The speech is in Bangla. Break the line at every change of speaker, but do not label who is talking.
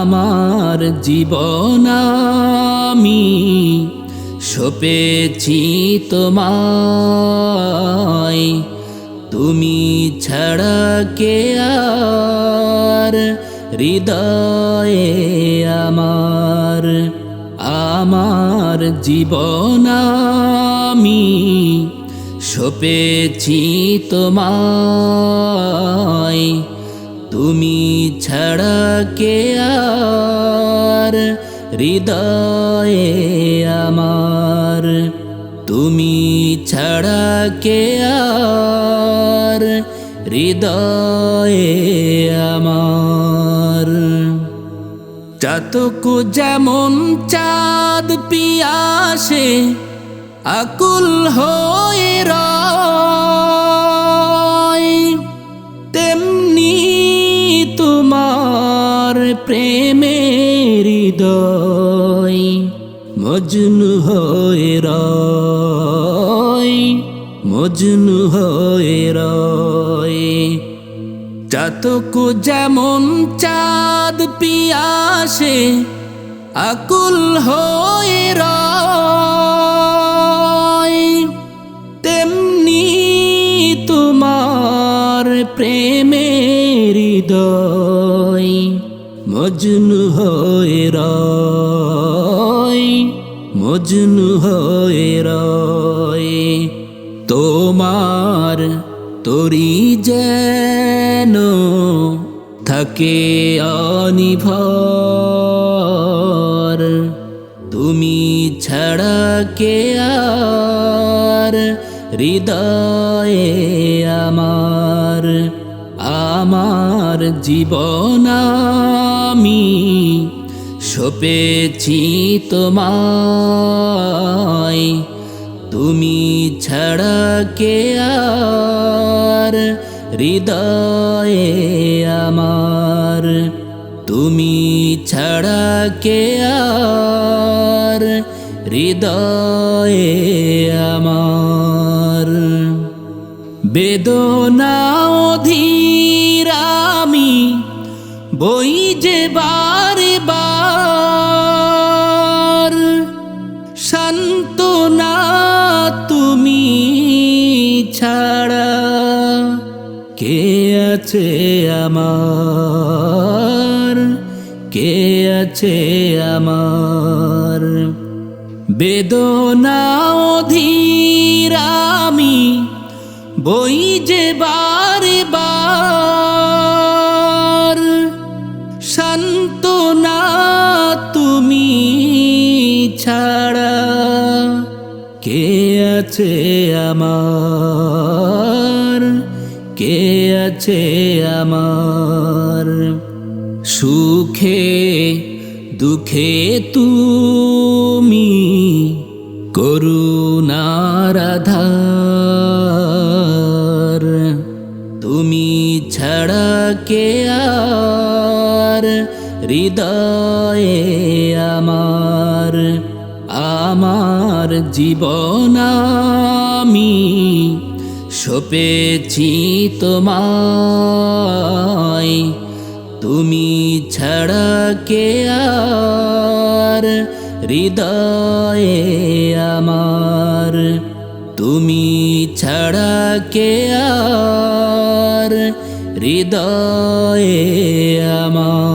আমার জীবন আমি সঁপেছি তোমায়, তুমি ছাড়া কে আর হৃদয়ে আমার। আমার জীবন আমি সঁপেছি তোমায়, তুমি ছাড়া কে আর হৃদয়ে আমার। তুমি ছাড়া কে আর হৃদয়ে আমার। চাতক যেমন চাঁদ পিয়াসে আকুল হয়ে রয়, তেমনি তোমার প্রেমের হৃদয় মজনু হয়ে রয়, মজনু হয়ে রয়। চাতক যেমন চাঁদ পিয়াসে আকুল হয়ে রয়, তেমনি তোমার প্রেমের হৃদয় মজনু হয়ে রয়, মজনু হয়ে রয়। তোমার তরি যেন থাকে অনিভর, তুমি ছাড়া কে আর হৃদয়ে আমার। আমার জীবন আমি সঁপেছি তোমায়, তুমি ছাড়া কে আর হৃদয়ে আমার। তুমি ছাড়া কে আর হৃদয়ে আমার। বেদনা অধীর আমি বই যে বারে বার, সান্ত্বনা তুমি ছাড়া কে আছে আমার, কে আছে আমার। বেদনা অধীর আমি বই যে বারে বার, সান্ত্বনা তুমি ছাড়া কে আছে আমার, কে আছে আমার। সুখে দুঃখে তুমি করুণার আধার, তুমি ছাড়া কে আর হৃদয়ে আমার। আমার জীবন আমি সঁপেছি তোমায়, তুমি ছাড়া কে আর হৃদয়ে আমার। তুমি ছাড়া কে আর হৃদয়ে আমার।